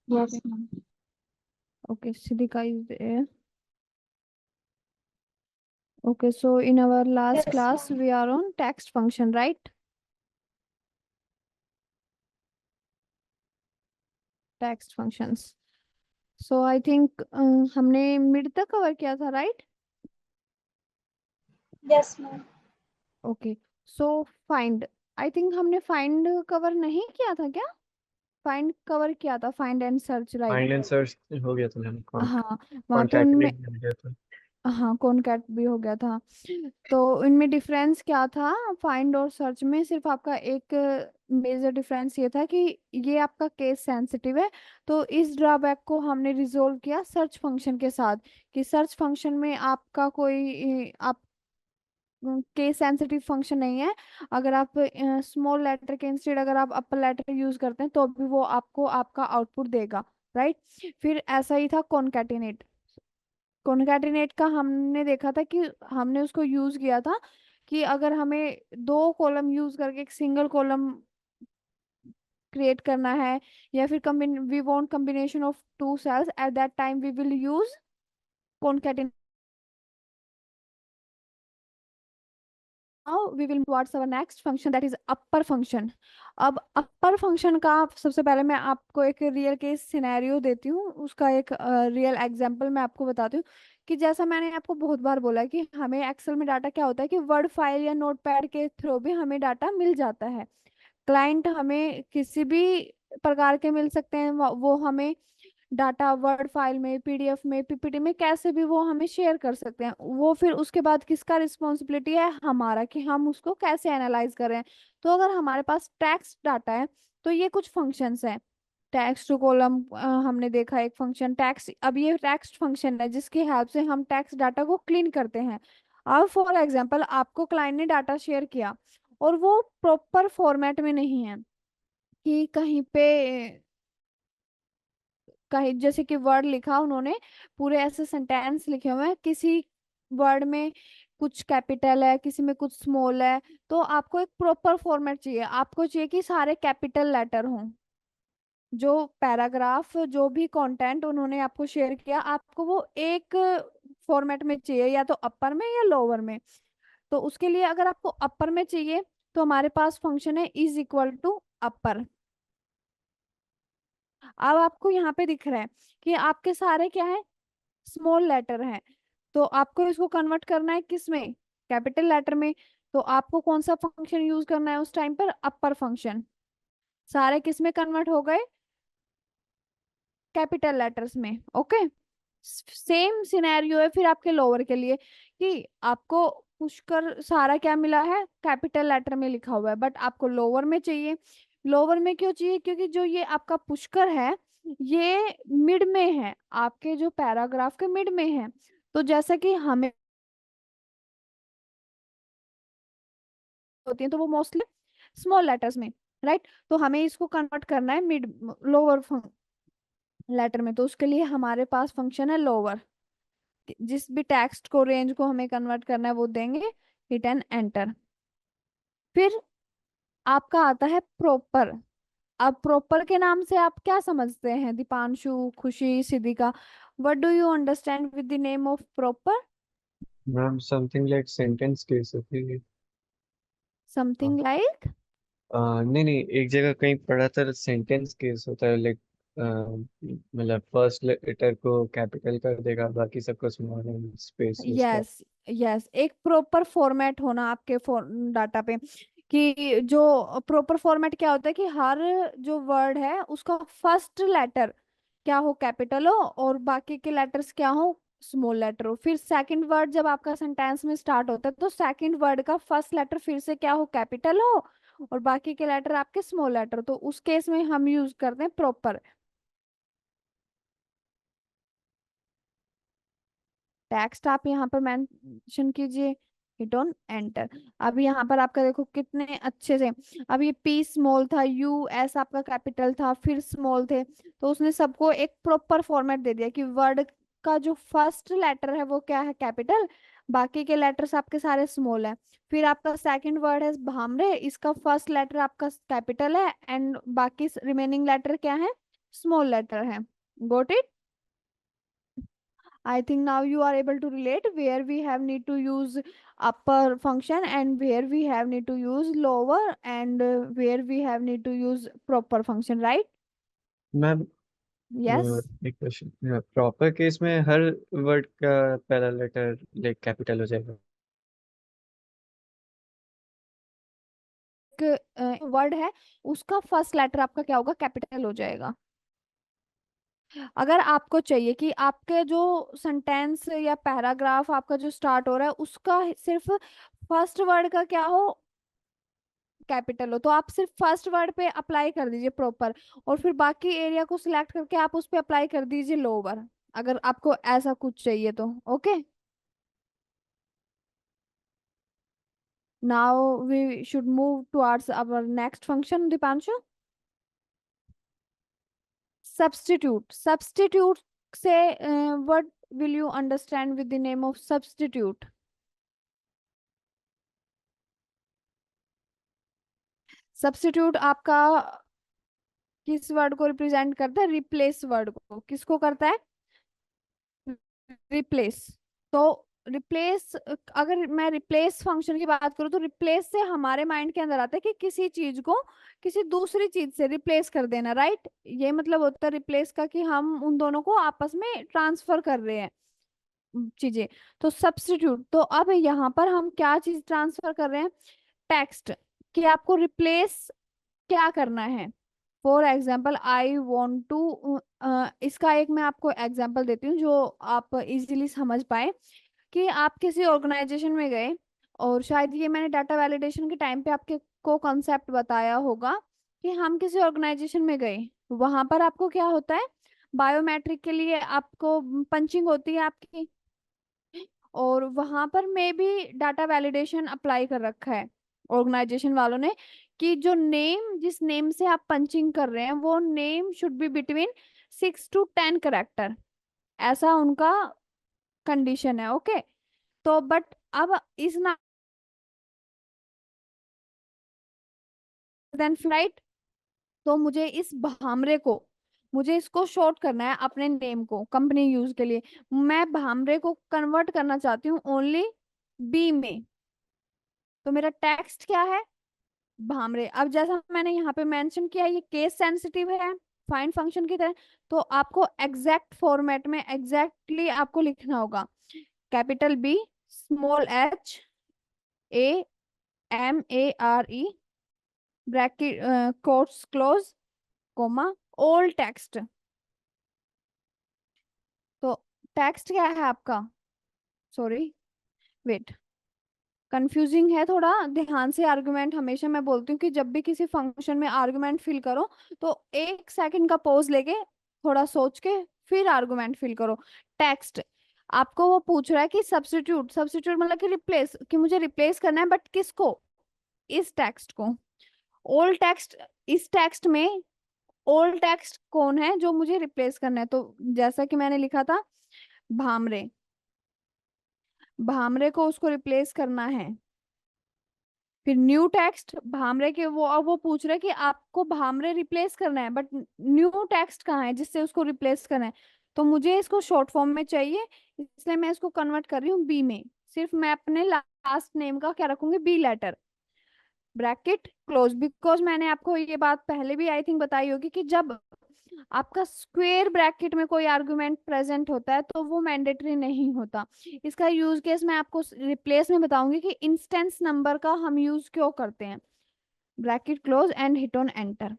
Yes, Okay. ma'am. Okay, Siddhika is there. Okay, so in our last Yes, class, ma'am. we are on text function, right? Text functions. So I think हमने mid तक cover किया था, right? Yes, ma'am. Okay, so find, I think हमने find cover नहीं किया था क्या? Find cover किया था, find and search, right? Find and search हो गया था मैम। हाँ, वहाँ पे उनमें, कॉन्टैक्ट भी हो गया था। हाँ कॉनकैट भी हो गया था। तो इनमें डिफरेंस क्या था? फाइंड और सर्च में सिर्फ आपका एक मेजर डिफरेंस ये था कि ये आपका केस सेंसिटिव है। तो इस ड्रॉबैक को हमने रिजोल्व किया सर्च फंक्शन के साथ, कि सर्च फंक्शन में आपका कोई आप केस सेंसिटिव फंक्शन नहीं है। अगर आप स्मॉल लेटर के इंस्टेड अगर आप अपर लेटर यूज करते हैं तो भी वो आपको आपका आउटपुट देगा, राइट? फिर ऐसा ही था कॉन्कैटिनेट। कॉन्कैटिनेट का हमने देखा था कि हमने उसको यूज किया था कि अगर हमें दो कॉलम यूज करके एक सिंगल कॉलम क्रिएट करना है, या फिर we want combination of two cells, at that time we will use concatenate. Now we will towards our next function, that is upper function. अब अपर फंक्शन का सबसे पहले मैं आपको एक रियल केस सिनेरियो देती हूँ, उसका एक रियल एग्जांपल मैं आपको बताती हूँ। कि जैसा मैंने आपको बहुत बार बोला कि हमें एक्सेल में डाटा क्या होता है कि वर्ड फाइल या नोटपैड के थ्रू भी हमें डाटा मिल जाता है। क्लाइंट हमें किसी भी प्रकार के मिल सकते हैं, वो हमें डाटा वर्ड फाइल में, पीडीएफ में, पीपीटी में, कैसे भी वो हमें शेयर कर सकते हैं। वो फिर उसके बाद किसका रिस्पॉन्सिबिलिटी है? हमारा, कि हम उसको कैसे एनालाइज करें। तो अगर हमारे पास टेक्स्ट डाटा है तो ये कुछ फंक्शंस हैं। टेक्स्ट टू कॉलम हमने देखा एक फंक्शन टेक्स्ट। अब ये टेक्स्ट फंक्शन है जिसकी हेल्प से हम टेक्स्ट डाटा को क्लीन करते हैं। अब फॉर एग्जांपल आपको क्लाइंट ने डाटा शेयर किया और वो प्रॉपर फॉर्मेट में नहीं है, कि कहीं पे कहीं जैसे कि वर्ड लिखा उन्होंने, पूरे ऐसे सेंटेंस लिखे हुए हैं, किसी वर्ड में कुछ कैपिटल है, किसी में कुछ स्मॉल है। तो आपको एक प्रॉपर फॉर्मेट चाहिए, आपको चाहिए कि सारे कैपिटल लेटर हों। जो पैराग्राफ, जो भी कंटेंट उन्होंने आपको शेयर किया, आपको वो एक फॉर्मेट में चाहिए, या तो अपर में या लोअर में। तो उसके लिए अगर आपको अपर में चाहिए तो हमारे पास फंक्शन है इज इक्वल टू अपर। अब आपको यहाँ पे दिख रहा है कि आपके सारे क्या है? स्मॉल लेटर है। तो आपको इसको कन्वर्ट करना है किस में? कैपिटल लेटर में। तो आपको कौन सा फंक्शन यूज करना है उस टाइम पर? अपर फंक्शन। सारे किस में कन्वर्ट हो गए? कैपिटल लेटर्स में। ओके, सेम सिनेरियो है फिर आपके लोअर के लिए, कि आपको पुष्कर सारा क्या मिला है? कैपिटल लेटर में लिखा हुआ है, बट आपको लोअर में चाहिए। लोअर में क्यों चाहिए? क्योंकि जो ये आपका पुष्कर है ये मिड में है, आपके जो पैराग्राफ के मिड में है। तो जैसा कि हमें होती है तो वो मोस्टली स्मॉल लेटर्स में, राइट? तो हमें इसको कन्वर्ट करना है मिड लोअर लेटर में। तो उसके लिए हमारे पास फंक्शन है लोअर। जिस भी टेक्स्ट को, रेंज को हमें कन्वर्ट करना है वो देंगे, हिट एंड एंटर। फिर आपका आता है प्रॉपर। अब प्रॉपर के नाम से आप क्या समझते हैं? दीपांशु, खुशी, Siddhika, what do you understand with the name of proper? Ma'am something like sentence case होती है। समथिंग लाइक, नहीं नहीं, एक जगह कहीं पढ़ा था सेंटेंस केस होता है, लाइक मतलब फर्स्ट लेटर को कैपिटल कर देगा, बाकी सबको स्मॉल स्पेस उसका। यस यस, एक प्रॉपर फॉर्मेट होना आपके डाटा पे। कि जो प्रॉपर फॉर्मेट क्या होता है कि हर जो वर्ड है उसका फर्स्ट लेटर क्या हो? कैपिटल हो, और बाकी के लेटर्स क्या हो? स्मॉल लेटर हो। फिर सेकंड वर्ड जब आपका सेंटेंस में स्टार्ट होता है तो सेकंड वर्ड का फर्स्ट लेटर फिर से क्या हो? कैपिटल हो, और बाकी के लेटर आपके स्मॉल लेटर। तो उस केस में हम यूज करते हैं प्रॉपर। टेक्स्ट आप यहाँ पर मेंशन कीजिए, हिट ऑन एंटर। अब यहाँ पर आपका देखो कितने अच्छे से, अब ये पी स्मॉल था, यू एस आपका कैपिटल था, फिर स्मॉल थे। तो उसने सबको एक प्रॉपर फॉर्मेट दे दिया कि वर्ड का जो फर्स्ट लेटर है वो क्या है? कैपिटल। बाकी के लेटर्स आपके सारे स्मॉल है। फिर आपका सेकंड वर्ड है भामरे, इसका फर्स्ट लेटर आपका कैपिटल है, एंड बाकी रिमेनिंग लेटर क्या है? स्मॉल लेटर है। Got it? I think now you are able to relate where we have need to use upper function and where we have need to use lower, and where we have need to use proper function, right? Ma'am Yes. एक question, proper case में हर word का पहला letter like capital हो जाएगा? Word है, उसका first letter आपका क्या होगा, कैपिटल हो जाएगा। अगर आपको चाहिए कि आपके जो सेंटेंस या पैराग्राफ आपका जो स्टार्ट हो रहा है उसका सिर्फ फर्स्ट वर्ड का क्या हो, कैपिटल हो, तो आप सिर्फ फर्स्ट वर्ड पे अप्लाई कर दीजिए प्रॉपर, और फिर बाकी एरिया को सिलेक्ट करके आप उस पे अप्लाई कर दीजिए लोअर, अगर आपको ऐसा कुछ चाहिए तो। Okay, now we should move towards our next function, Deepanshu. Substitute. Substitute से what will you understand with the name of substitute? Substitute आपका किस वर्ड को रिप्रेजेंट करता है, रिप्लेस वर्ड को, किसको करता है, रिप्लेस। तो रिप्लेस, अगर मैं रिप्लेस फंक्शन की बात करूँ तो रिप्लेस से हमारे माइंड के अंदर आता है कि किसी चीज को किसी दूसरी चीज से रिप्लेस कर देना, राइट? ये मतलब होता है रिप्लेस का कि हम उन दोनों को आपस में ट्रांसफर कर रहे हैं चीजें। तो सब्स्टिट्यूट, तो अब यहाँ पर हम क्या चीज ट्रांसफर कर रहे हैं, टेक्स्ट, कि आपको रिप्लेस क्या करना है। For example I want to, इसका एक मैं आपको एग्जाम्पल देती हूँ जो आप इजीली समझ पाए। कि आप किसी ऑर्गेनाइजेशन में गए, और शायद ये मैंने डाटा वैलिडेशन के टाइम पे आपके को कॉन्सेप्ट बताया होगा, कि हम किसी ऑर्गेनाइजेशन में गए, वहां पर आपको क्या होता है, बायोमेट्रिक के लिए आपको पंचिंग होती है आपकी, और वहां पर में भी डाटा वैलिडेशन अप्लाई कर रखा है ऑर्गेनाइजेशन वालों ने, कि जो नेम जिस नेम से आप पंचिंग कर रहे हैं वो name should be between 6 to 10 character, ऐसा उनका कंडीशन है। ओके, तो बट अब इज नॉट देन फ्लाइट, तो मुझे इस भामरे को, मुझे इसको शॉर्ट करना है अपने नेम को कंपनी यूज के लिए, मैं भामरे को कन्वर्ट करना चाहती हूँ ओनली बी में। तो मेरा टेक्स्ट क्या है, भामरे। अब जैसा मैंने यहाँ पे मेंशन किया ये केस सेंसिटिव है फाइंड फंक्शन की तरह, तो आपको एग्जैक्ट फॉर्मेट में एग्जैक्टली आपको लिखना होगा, capital B, small H, A, M A R E, bracket, quotes close, comma, all text. तो टेक्स्ट क्या है आपका, सॉरी वेट, कंफ्यूजिंग है थोड़ा, ध्यान से आर्गुमेंट, हमेशा मैं बोलती हूँ कि जब भी किसी फंक्शन में आर्गुमेंट फिल करो तो 1 सेकंड का पॉज लेके थोड़ा सोच के फिर आर्गुमेंट फिल करो। टेक्स्ट, आपको वो पूछ रहा है कि सब्स्टिट्यूट, सब्स्टिट्यूट मतलब कि रिप्लेस, कि मुझे रिप्लेस करना है, बट किसको, इस टेक्स्ट को। ओल्ड टेक्स्ट, इस टेक्स्ट में ओल्ड टेक्स्ट कौन है जो मुझे रिप्लेस करना है, तो जैसा कि मैंने लिखा था भामरे, भामरे को उसको रिप्लेस करना है। फिर न्यू टेक्स्ट, भामरे के वो, अब वो पूछ रहे कि आपको भामरे रिप्लेस करना है, बट न्यू टेक्स्ट कहाँ है जिससे उसको रिप्लेस करना है, तो मुझे इसको शॉर्ट फॉर्म में चाहिए, इसलिए मैं इसको कन्वर्ट कर रही हूँ बी में। सिर्फ मैं अपने लास्ट नेम का क्या रखूंगी, B letter, bracket close, because मैंने आपको ये बात पहले भी आई थिंक बताई होगी कि जब आपका स्क्वेयर ब्रैकेट में कोई आर्गुमेंट प्रेजेंट होता है तो वो मैंडेटरी नहीं होता। इसका यूज केस मैं आपको रिप्लेस में बताऊंगी कि इंस्टेंस नंबर का हम यूज क्यों करते हैं। Bracket close and hit on enter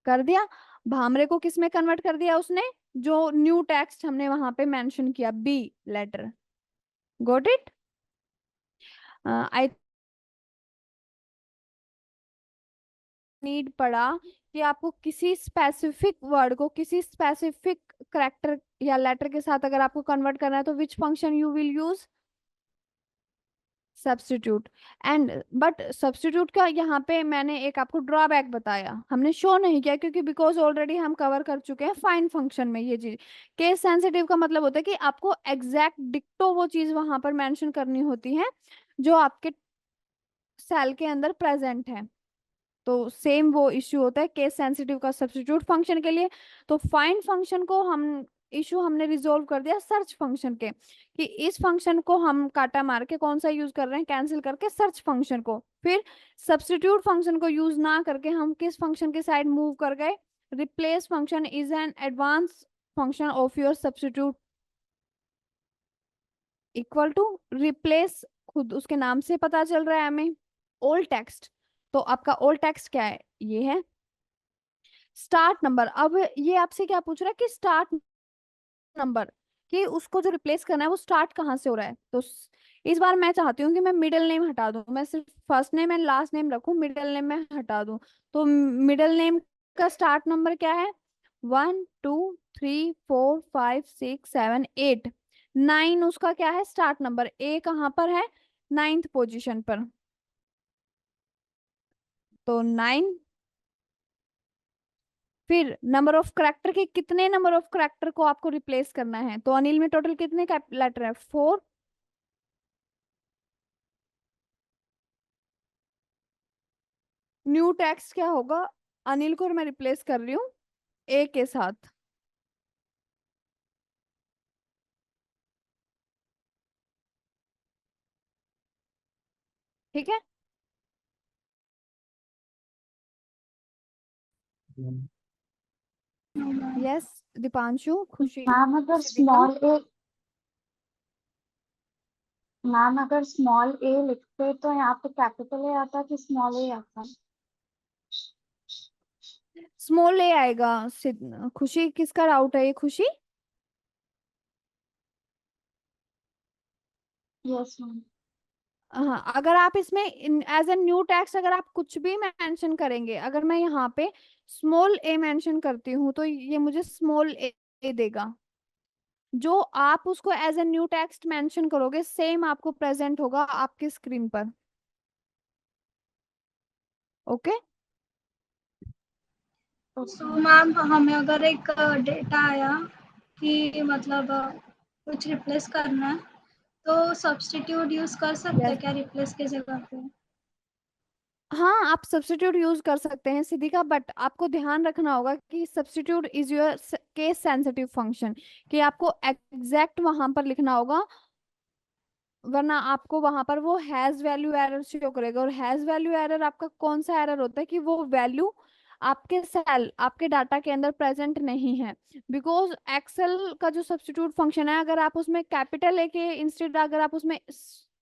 कर दिया, भामरे को किस में कन्वर्ट कर दिया उसने, जो न्यू टेक्स्ट हमने वहां पे मेंशन किया, B letter. Got it? I need पड़ा कि आपको किसी स्पेसिफिक वर्ड को किसी स्पेसिफिक करेक्टर या लेटर के साथ अगर आपको कन्वर्ट करना है तो which function you will use, substitute. And but substitute का यहाँ पे मैंने एक आपको ड्रॉबैक बताया, हमने शो नहीं किया क्योंकि बिकॉज ऑलरेडी हम कवर कर चुके हैं फाइन फंक्शन में ये चीज। केस सेंसिटिव का मतलब होता है कि आपको एग्जैक्ट डिक्टो वो चीज वहां पर मेंशन करनी होती है जो आपके सेल के अंदर प्रेजेंट है। तो सेम वो इश्यू होता है केस सेंसिटिव का सब्स्टिट्यूट फंक्शन के लिए। तो फाइंड फंक्शन को हम इशू हमने रिजोल्व कर दिया सर्च फंक्शन के, कि इस फंक्शन को हम काटा मार के कौन सा यूज कर रहे हैं, कैंसिल करके सर्च फंक्शन को। फिर सब्स्टिट्यूट फंक्शन को यूज ना करके हम किस फंक्शन के साइड मूव कर गए, replace function is an advance function of your substitute equal to replace, खुद उसके नाम से पता चल रहा है हमें, ओल्ड टेक्स्ट। तो आपका ओल्ड टेक्स्ट क्या है, ये है स्टार्ट नंबर। अब ये आपसे क्या पूछ रहा है कि स्टार्ट नंबर, कि उसको जो रिप्लेस करना है वो स्टार्ट कहाँ से हो रहा है। तो इस बार मैं चाहती हूँ कि मैं मिडिल नेम हटा दूं, मैं सिर्फ first name and last name रखूं, मिडिल नेम मैं हटा दूं। तो मिडिल नेम का स्टार्ट नंबर क्या है, 1 2 3 4 5 6 7 8। 9 उसका क्या है स्टार्ट नंबर, ए कहाँ पर है, नाइन्थ पोजीशन पर। तो 9। फिर नंबर ऑफ करेक्टर के, कितने नंबर ऑफ करेक्टर को आपको रिप्लेस करना है, तो अनिल में टोटल कितने लेटर है, 4। न्यू टेक्स्ट क्या होगा, अनिल को मैं रिप्लेस कर रही हूँ ए के साथ। ठीक है। यस, दीपांशु, खुशी, मैम अगर सिद्धिका। स्मॉल ए मैम अगर स्मॉल ए लिखते तो यहाँ पे कैपिटल ए आता कि स्मॉल ए आता? स्मॉल ए आएगा। खुशी किसका डाउट है, ये खुशी। Yes ma'am. हाँ, अगर आप इसमें एज ए न्यू टेक्स्ट अगर आप कुछ भी मेंशन करेंगे, अगर मैं यहाँ पे स्मॉल ए मेंशन करती हूँ तो ये मुझे स्मॉल ए देगा। जो आप उसको as a new text mention करोगे सेम आपको प्रेजेंट होगा आपकी स्क्रीन पर। Okay. Okay so ma'am. Ma'am हमें अगर एक डेटा आया कि मतलब कुछ रिप्लेस करना है तो सब्स्टिट्यूट यूज कर सकते यस, हैं क्या रिप्लेस की जगह पे? हाँ आप सब्स्टिट्यूट यूज कर सकते हैं सिद्धिका, बट आपको ध्यान रखना होगा कि substitute is your case sensitive function, कि आपको एग्जैक्ट वहां पर लिखना होगा, वरना आपको वहां पर वो हैज वैल्यू एरर शो करेगा। और हैज वैल्यू एरर आपका कौन सा एरर होता है, कि वो वैल्यू आपके सेल आपके डाटा के अंदर प्रेजेंट नहीं है। बिकॉज एक्सेल का जो सब्स्टिट्यूट फंक्शन है, अगर आप उसमें कैपिटल ए के इंस्टेड अगर आप उसमें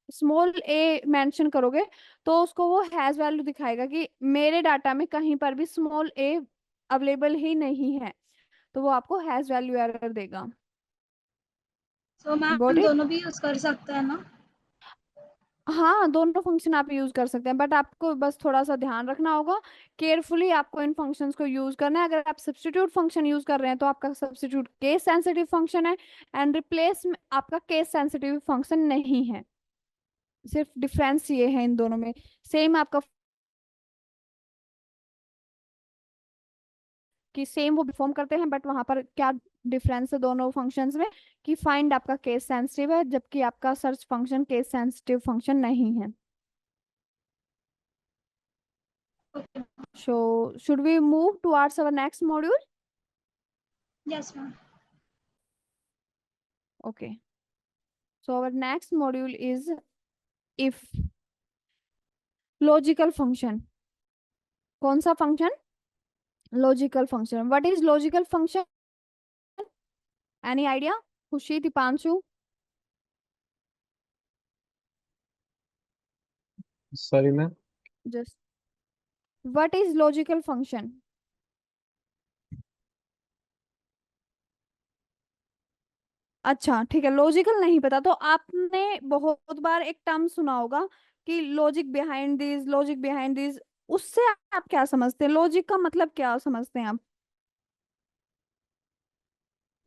स्मॉल ए मेंशन करोगे तो उसको वो हैज वैल्यू दिखाएगा कि मेरे डाटा में कहीं पर भी स्मॉल ए अवेलेबल ही नहीं है, तो वो आपको हैज वैल्यू एरर देगा। So ma'am got it. दोनों भी यूज कर सकते हैं ना? हाँ, दोनों फंक्शन आप यूज कर सकते हैं, बट आपको बस थोड़ा सा ध्यान रखना होगा, केयरफुली आपको इन फंक्शंस को यूज करना है। अगर आप सब्स्टिट्यूट फंक्शन यूज कर रहे हैं तो आपका सब्स्टिट्यूट केस सेंसिटिव फंक्शन है, एंड रिप्लेस आपका केस सेंसिटिव फंक्शन नहीं है। सिर्फ डिफरेंस ये है इन दोनों में, सेम आपका कि सेम वो परफॉर्म करते हैं, बट वहां पर क्या डिफरेंस है दोनों फंक्शंस में, कि फाइंड आपका केस सेंसिटिव है जबकि आपका search function case sensitive function नहीं है। So, should we move towards our next module? Yes ma'am. Okay. So, our next module is if logical function. कौन सा function? Logical function. What is logical function? Any idea? खुशी, Deepanshu? Sorry ma'am. Just what is logical function? अच्छा ठीक है, logical नहीं पता तो आपने बहुत बार एक टर्म सुना होगा कि logic behind this, logic behind this. उससे आप क्या समझते हैं, लॉजिक का मतलब क्या समझते हैं आप,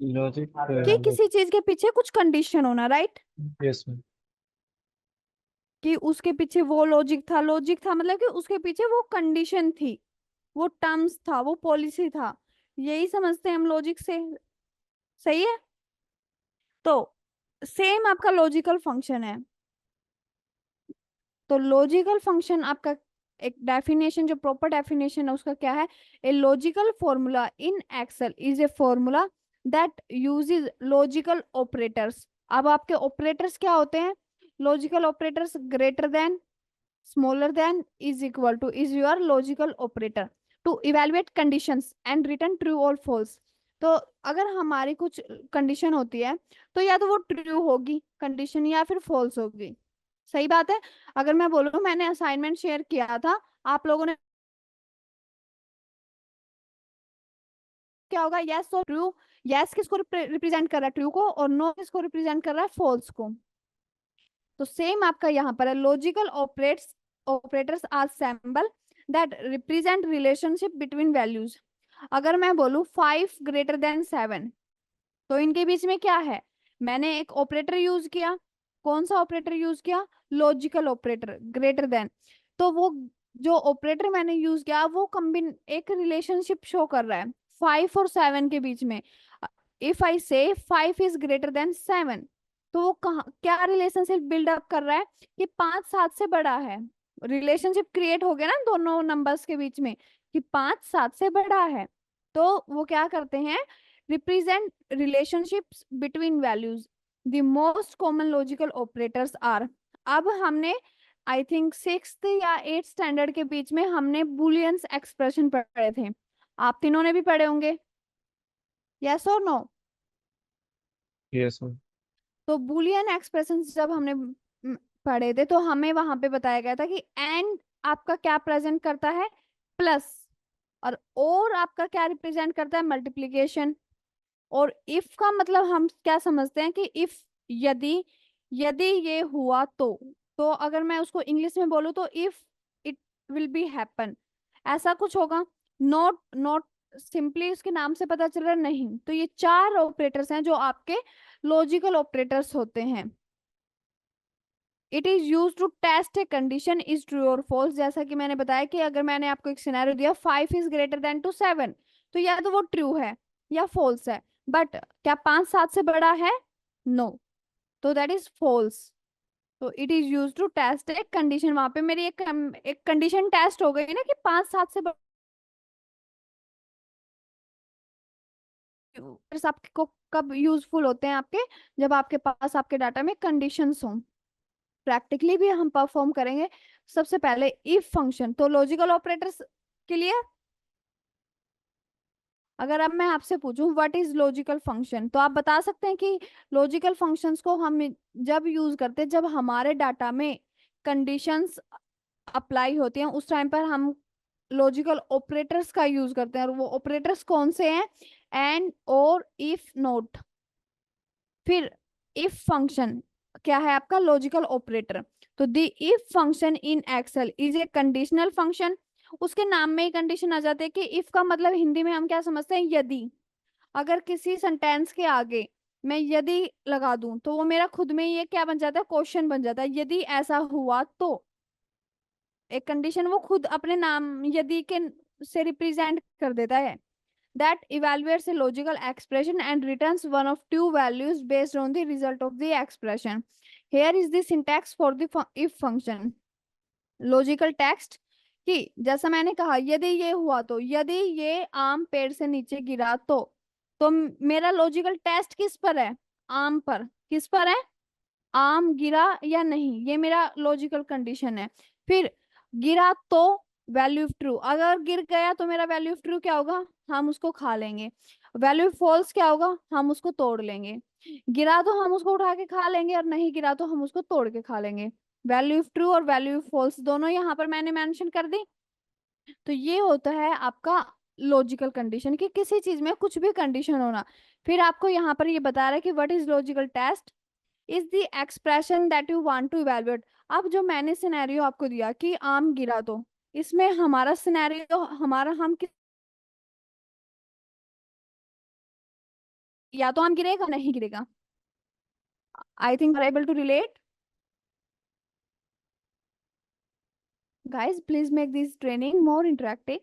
लॉजिक। कि किसी चीज के पीछे कुछ कंडीशन होना, राइट। Yes ma'am. कि उसके पीछे वो लॉजिक था, लॉजिक था मतलब कि उसके पीछे वो कंडीशन थी, वो टर्म्स था, वो पॉलिसी था, यही समझते हैं हम लॉजिक से। सही है। तो सेम आपका लॉजिकल फंक्शन है। तो लॉजिकल फंक्शन आपका एक डेफिनेशन, जो प्रॉपर डेफिनेशन है उसका क्या है, a logical formula in Excel is a formula that uses logical operators. अब आपके ऑपरेटर्स क्या होते हैं, logical operators, greater than, smaller than, is equal to is your logical operator to evaluate conditions and return true or false। तो अगर हमारी कुछ condition होती है तो या तो वो ट्रू होगी कंडीशन या फिर फॉल्स होगी। सही बात है। अगर मैं बोलूं मैंने असाइनमेंट शेयर किया था, आप लोगों ने क्या होगा, यस और ट्रू। यस किसको रिप्रेजेंट कर रहा है, ट्रू को, और नो किसको रिप्रेजेंट कर रहा है, फॉल्स को। तो सेम आपका यहाँ पर है, logical operators are symbol that represent relationship between values. अगर मैं बोलूं 5 ग्रेटर देन 7, तो इनके बीच में क्या है, मैंने एक ऑपरेटर यूज किया। कौन सा ऑपरेटर यूज किया, लॉजिकल ऑपरेटर, ग्रेटर देन। तो वो जो ऑपरेटर मैंने यूज किया वो कम्बिन एक रिलेशनशिप शो कर रहा है 5 और 7 के बीच में। इफ आई से 5 इज ग्रेटर देन 7, तो वो कहाँ क्या रिलेशनशिप बिल्डअप कर रहा है कि 5 7 से बड़ा है। रिलेशनशिप क्रिएट हो गया ना दोनों नंबर्स के बीच में कि 5 7 से बड़ा है। तो वो क्या करते हैं, represent relationships between values. The most common logical operators are. अब हमने आई थिंक 6th या 8th स्टैंडर्ड के बीच में हमने बुलियंस एक्सप्रेशन पढ़े थे, आप तीनों ने भी पढ़े होंगे, यस और नो। Yes ma'am. तो बुलियन एक्सप्रेशन जब हमने पढ़े थे तो हमें वहां पे बताया गया था कि एंड आपका क्या प्रेजेंट करता है, प्लस, और आपका क्या रिप्रेजेंट करता है, मल्टीप्लीकेशन। और इफ का मतलब हम क्या समझते हैं कि इफ, यदि, यदि ये हुआ तो अगर मैं उसको इंग्लिश में बोलूँ तो if it will be happen, ऐसा कुछ होगा। नॉट, नॉट सिंपली उसके नाम से पता चल रहा है, नहीं। तो ये 4 ऑपरेटर्स हैं जो आपके लॉजिकल ऑपरेटर्स होते हैं। It is use to test a condition is true और फॉल्स। जैसा कि मैंने बताया कि अगर मैंने आपको एक सिनेरियो दिया 5 इज ग्रेटर देन टू 7, तो या तो वो ट्रू है या फॉल्स है। बट क्या 5 7 से बड़ा है, नो, तो दैट इज फॉल्स। तो it is use to test a condition. वहां पे मेरी एक कंडीशन टेस्ट हो गई ना कि 5 7 से आपको कब यूजफुल होते हैं आपके, जब आपके पास आपके डाटा में कंडीशंस हों। प्रैक्टिकली भी हम परफॉर्म करेंगे। सबसे पहले इफ फंक्शन, तो लॉजिकल ऑपरेटर्स के लिए अगर अब मैं आपसे पूछूं व्हाट इज लॉजिकल फंक्शन, तो आप बता सकते हैं कि लॉजिकल फंक्शंस को हम जब यूज करते हैं जब हमारे डाटा में कंडीशंस अप्लाई होती हैं, उस टाइम पर हम लॉजिकल ऑपरेटर्स का यूज करते हैं। और वो ऑपरेटर्स कौन से हैं, एंड, और, इफ, नॉट। फिर इफ फंक्शन क्या है आपका, लॉजिकल ऑपरेटर। तो the if function in Excel is a conditional function. उसके नाम में ही कंडीशन आ जाते हैं कि इफ का मतलब हिंदी में हम क्या समझते हैं, यदि। अगर किसी सेंटेंस के आगे मैं यदि लगा दूं तो वो मेरा खुद में ये क्या बन जाता है, क्वेश्चन बन जाता है। यदि ऐसा हुआ तो एक कंडीशन वो खुद अपने नाम यदि के से रिप्रेजेंट कर देता है। that evaluates a logical expression and returns one of two values based on the result of the expression. Here is the syntax for the if function. Logical text कि जैसा मैंने कहा यदि ये हुआ तो, यदि ये आम पेड़ से नीचे गिरा तो मेरा लॉजिकल टेस्ट किस पर है, आम पर। किस पर है, आम गिरा या नहीं, ये मेरा लॉजिकल कंडीशन है। फिर गिरा तो वैल्यू ट्रू, अगर गिर गया तो मेरा वैल्यू ट्रू क्या होगा, हम उसको खा लेंगे। वैल्यू फॉल्स क्या होगा, हम उसको तोड़ लेंगे। गिरा तो हम उसको उठा के खा लेंगे और नहीं गिरा तो हम उसको तोड़ के खा लेंगे। वैल्यू ट्रू और वैल्यू फॉल्स दोनों यहाँ पर मैंने मेंशन कर दी। तो ये होता है आपका लॉजिकल कंडीशन कि किसी चीज में कुछ भी कंडीशन होना। फिर आपको यहाँ पर ये बता रहा है कि what is logical test is the expression that you want to evaluate. अब जो मैंने सिनेरियो आपको दिया कि आम गिरा तो इसमें हमारा सिनेरियो हमारा हम या तो आम गिरेगा नहीं गिरेगा। I think able to relate guys, please make this training more interactive.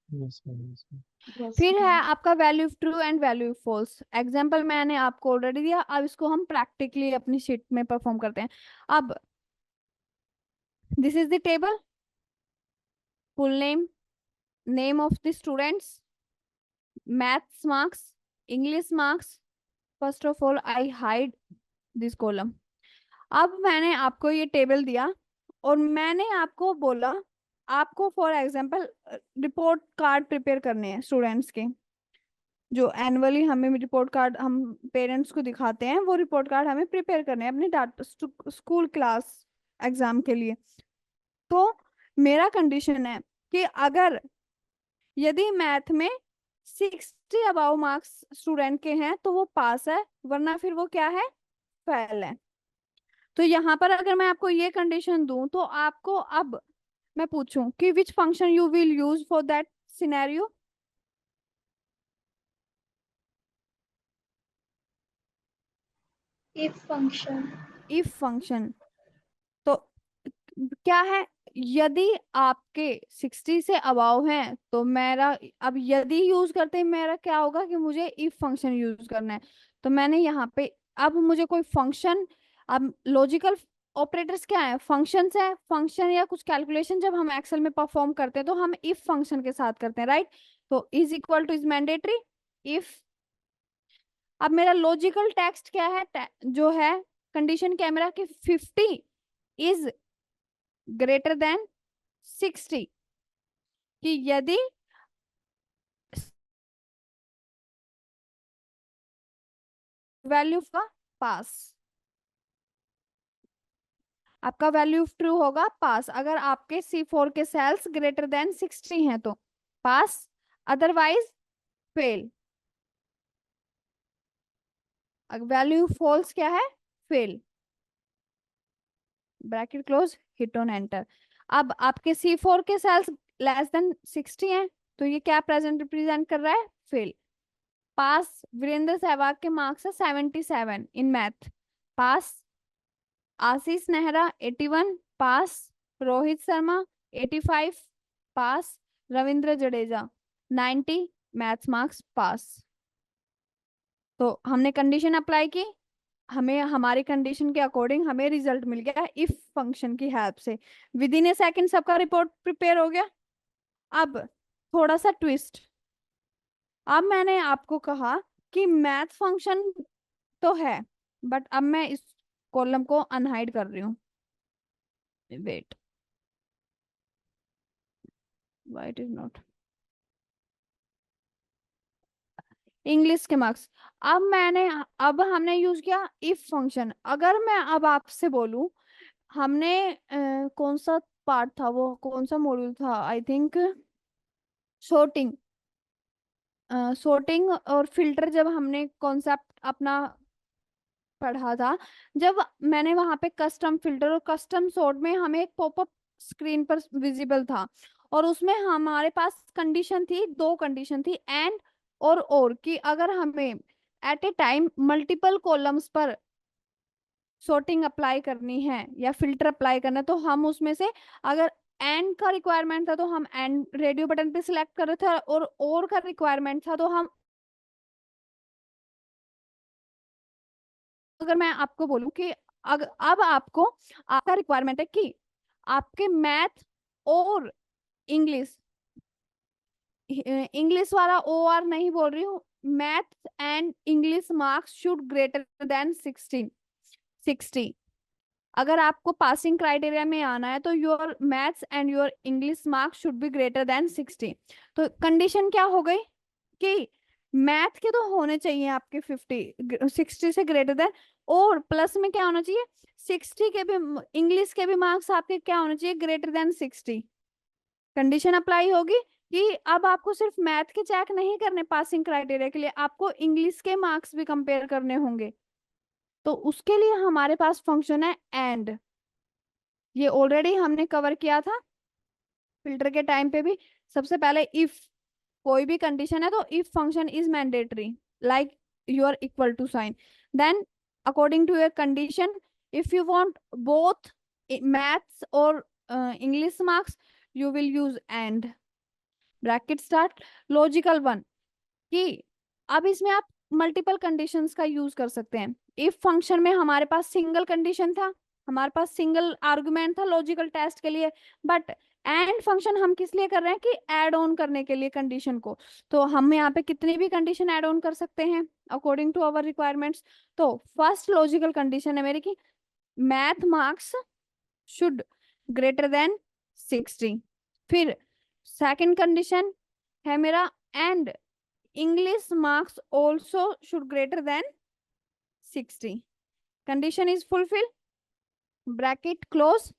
Yes ma'am, yes ma'am. Yes, फिर है ma'am. आपका value true and value false. Example मैंने आपको ऑलरेडी दिया, अब इसको हम प्रैक्टिकली अपनी शीट में परफॉर्म करते हैं। अब this is the table, full name, name of the students, maths marks, English marks. First of all, I hide this column. अब मैंने आपको ये टेबल दिया और मैंने आपको बोला आपको for example report card prepare करने हैं स्टूडेंट्स के, जो एनुअली हमें रिपोर्ट कार्ड हम पेरेंट्स को दिखाते हैं, वो रिपोर्ट कार्ड हमें प्रिपेयर करने हैं अपने डाटा स्कूल क्लास एग्जाम के लिए। तो मेरा कंडीशन है कि अगर यदि मैथ में 60 अबाव मार्क्स स्टूडेंट के हैं तो वो पास है, वरना फिर वो क्या है, फेल है। तो यहाँ पर अगर मैं आपको ये कंडीशन दूं तो आपको अब मैं पूछूं कि which function you will use for that scenario. If function. If function तो क्या है, यदि आपके 60 से अबाव हैं तो मेरा अब यदि यूज करते हैं मेरा क्या होगा कि मुझे इफ फंक्शन यूज करना है। तो मैंने यहाँ पे अब मुझे कोई फंक्शन, अब लॉजिकल ऑपरेटर्स क्या है, फंक्शंस है। फंक्शन या कुछ कैलकुलेशन जब हम एक्सेल में परफॉर्म करते हैं तो हम इफ फंक्शन के साथ करते हैं, राइट। तो is equal two is mandatory if. अब मेरा लॉजिकल टेक्स्ट क्या है, जो है कंडीशन क्या है मेरा कि 50 इज ग्रेटर देन 60, कि यदि वैल्यू का पास, आपका वैल्यू ट्रू होगा पास। अगर आपके C4 के सेल्स ग्रेटर देन 60 हैं तो पास, अदरवाइज फेल। वैल्यू फॉल्स क्या है, fail. Bracket close, hit on enter. अब आपके C4 के सेल्स लेस देन 60 हैं तो ये क्या प्रेजेंट रिप्रेजेंट कर रहा है, फेल। पास, वीरेंद्र सहवाग के मार्क्स है 77 in math, pass. Ashish Nehra 81 pass, Rohit Sharma 85 pass, Ravindra Jadeja 90 maths marks पास। तो हमने कंडीशन अप्लाई की, हमें हमारी कंडीशन के अकॉर्डिंग हमें रिजल्ट मिल गया इफ फंक्शन की हेल्प से। विद इन ए सेकंड सबका रिपोर्ट प्रिपेयर हो गया। अब थोड़ा सा ट्विस्ट, अब मैंने आपको कहा कि मैथ फंक्शन तो है, बट अब मैं इस कॉलम को अनहाइड कर रही हूँ। Wait, why it is not English के मार्क्स। अब हमने यूज किया इफ फंक्शन। अगर मैं अब आपसे बोलूं, हमने कौन सा पार्ट था, वो कौन सा मॉड्यूल था, आई थिंक sorting, sorting और फिल्टर, जब हमने कॉन्सेप्ट अपना पढ़ा था, जब मैंने वहां पे कस्टम फिल्टर और कस्टम सॉर्ट में हमें एक पॉपअप स्क्रीन पर विजिबल था और उसमें हमारे पास कंडीशन थी, दो कंडीशन थी, एंड और कि अगर हमें at a time multiple columns पर सॉर्टिंग अप्लाई करनी है या फिल्टर अप्लाई करना है तो हम उसमें से, अगर एंड का रिक्वायरमेंट था तो हम एंड रेडियो बटन पे सिलेक्ट कर रहे थे, और का रिक्वायरमेंट था तो हम, अगर मैं आपको बोलूं कि अब आपको, आपका रिक्वायरमेंट है कि आपके मैथ और इंग्लिश, इंग्लिश वाला OR नहीं बोल रही हूँ, math and English marks should greater than 60। अगर आपको पासिंग क्राइटेरिया में आना है तो your maths and your English marks should be greater than 60। तो कंडीशन क्या हो गई कि मैथ के तो होने चाहिए आपके 60 से ग्रेटर देन, और प्लस में क्या होना चाहिए, 60 के भी, इंग्लिश के भी मार्क्स आपके क्या होने चाहिए, ग्रेटर देन 60। कंडीशन अप्लाई होगी कि अब आपको सिर्फ मैथ के चेक नहीं करने पासिंग क्राइटेरिया के लिए, आपको इंग्लिश के मार्क्स भी कंपेयर करने होंगे। तो उसके लिए हमारे पास फंक्शन है एंड। ये ऑलरेडी हमने कवर किया था फिल्टर के टाइम पे भी। सबसे पहले इफ कोई भी कंडीशन है तो if function is mandatory, like you are equal to sign, then according to your condition, if you want both maths और English marks, you will use and. Bracket start, logical one, कि अब इसमें आप multiple conditions का use कर सकते हैं। If function में हमारे पास सिंगल कंडीशन था, हमारे पास सिंगल आर्गुमेंट था लॉजिकल टेस्ट के लिए, बट एंड फंक्शन हम किस लिए कर रहे हैं कि ऐड ऑन करने के लिए कंडीशन को। तो हम यहाँ पे कितनी भी कंडीशन ऐड ऑन कर सकते हैं अकॉर्डिंग टू आवर रिक्वायरमेंट्स। तो फर्स्ट लॉजिकल कंडीशन है मेरी कि math marks should greater than 60। फिर सेकंड कंडीशन है मेरा and English marks also should greater than 60। Condition is fulfil, bracket close.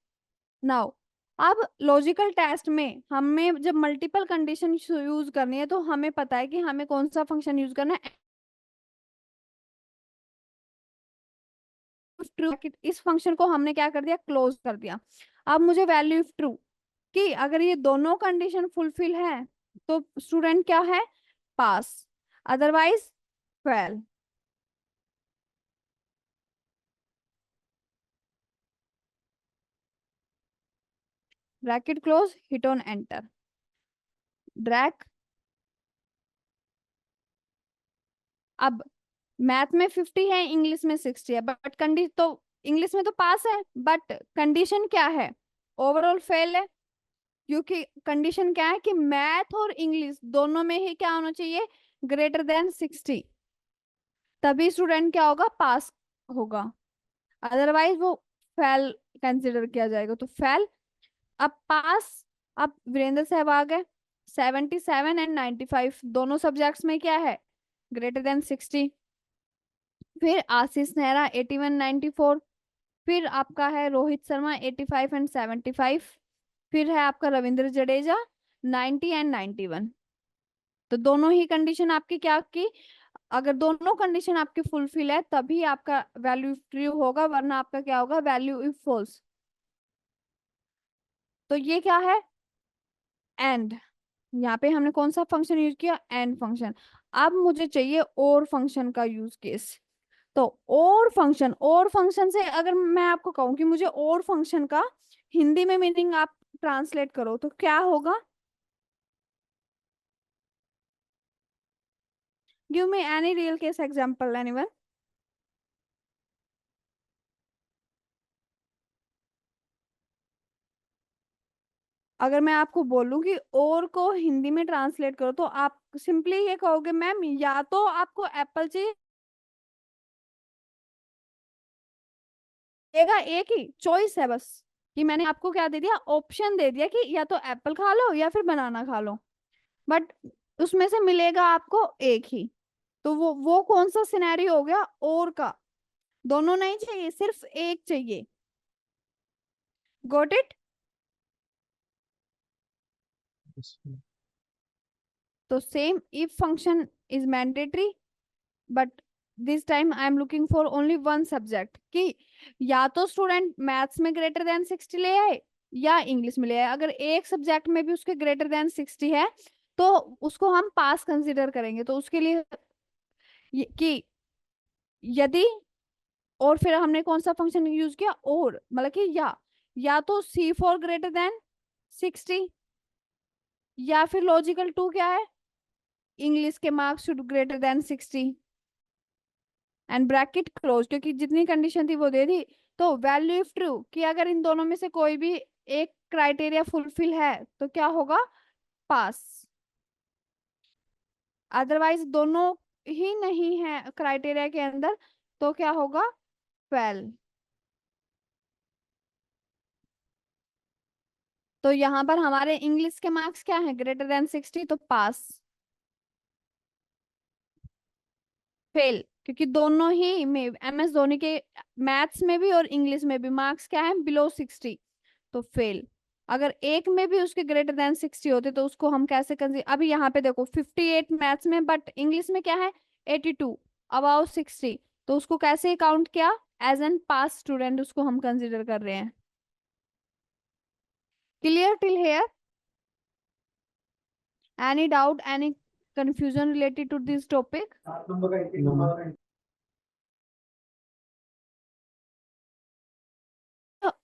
Now अब लॉजिकल टेस्ट में हमें जब मल्टीपल कंडीशन यूज करनी है तो हमें पता है कि हमें कौन सा फंक्शन यूज करना है। ट्रू, इस फंक्शन को हमने क्या कर दिया, क्लोज कर दिया। अब मुझे वैल्यू इफ ट्रू कि अगर ये दोनों कंडीशन फुलफिल है तो स्टूडेंट क्या है, pass, otherwise fail. Bracket close, hit on enter, drag. अब मैथ में 50 है, इंग्लिश में 60 है, बट कंडीशन तो इंग्लिश में तो पास है, बट कंडीशन क्या है, ओवरऑल फेल है। क्योंकि कंडीशन क्या है कि मैथ और इंग्लिश दोनों में ही क्या होना चाहिए, ग्रेटर देन 60, तभी स्टूडेंट क्या होगा, पास होगा, अदरवाइज वो फेल कंसिडर किया जाएगा। तो फेल। अब पास, अब वीरेंद्र सहवाग है 77 एंड 95 दोनों सब्जेक्ट्स में क्या है, ग्रेटर देन 60। फिर आशीष नेहरा 81 94। फिर आपका है रोहित शर्मा 85 एंड 75। फिर है आपका रविंद्र जडेजा 90 एंड 91। तो दोनों ही कंडीशन आपकी क्या की, अगर दोनों कंडीशन आपकी फुलफिल है तभी आपका वैल्यू ट्रू होगा, वरना आपका क्या होगा, वैल्यू इफ फॉल्स। तो ये क्या है, एंड। यहाँ पे हमने कौन सा फंक्शन यूज किया, एंड फंक्शन। अब मुझे चाहिए और फंक्शन का यूज केस। तो और फंक्शन से अगर मैं आपको कहूं कि मुझे और फंक्शन का हिंदी में मीनिंग आप ट्रांसलेट करो तो क्या होगा, give me any real case example anyone. अगर मैं आपको बोलूं कि और को हिंदी में ट्रांसलेट करो तो आप सिंपली ये कहोगे मैम या तो आपको एप्पल चाहिए, एक ही चॉइस है बस, कि मैंने आपको क्या दे दिया, ऑप्शन दे दिया कि या तो एप्पल खा लो या फिर बनाना खा लो, बट उसमें से मिलेगा आपको एक ही। तो वो कौन सा सिनेरियो हो गया, और का। दोनों नहीं चाहिए, सिर्फ एक चाहिए। Got it. तो same if function is mandatory, but this time I am looking for only one subject, कि या तो स्टूडेंट मैथ्स में ग्रेटर देन 60 ले आए या इंग्लिश में ले आए। अगर एक सब्जेक्ट में भी उसके ग्रेटर देन 60 है तो उसको हम पास कंसीडर करेंगे। तो उसके लिए कि यदि, और फिर हमने कौन सा फंक्शन यूज किया, और मतलब कि या तो C4 ग्रेटर देन 60, या फिर लॉजिकल 2 क्या है, इंग्लिश के marks should greater than 60 and bracket close, क्योंकि जितनी कंडीशन थी वो दे दी। तो वैल्यू इफ ट्रू कि अगर इन दोनों में से कोई भी एक क्राइटेरिया फुलफिल है तो क्या होगा, पास, अदरवाइज दोनों ही नहीं है क्राइटेरिया के अंदर तो क्या होगा, फेल। तो यहाँ पर हमारे इंग्लिश के मार्क्स क्या हैं, ग्रेटर देन 60, तो पास। फेल, क्योंकि दोनों ही में MS धोनी के मैथ्स में भी और इंग्लिश में भी मार्क्स क्या है, बिलो 60, तो फेल। अगर एक में भी उसके ग्रेटर देन 60 होते तो उसको हम कैसे कंसीडर, अभी यहाँ पे देखो 58 मैथ्स में, बट इंग्लिश में क्या है 82, अबाउ 60, तो उसको कैसे काउंट किया, एज एन पास स्टूडेंट उसको हम कंसीडर कर रहे हैं। Clear till here, any doubt, any confusion related to this topic?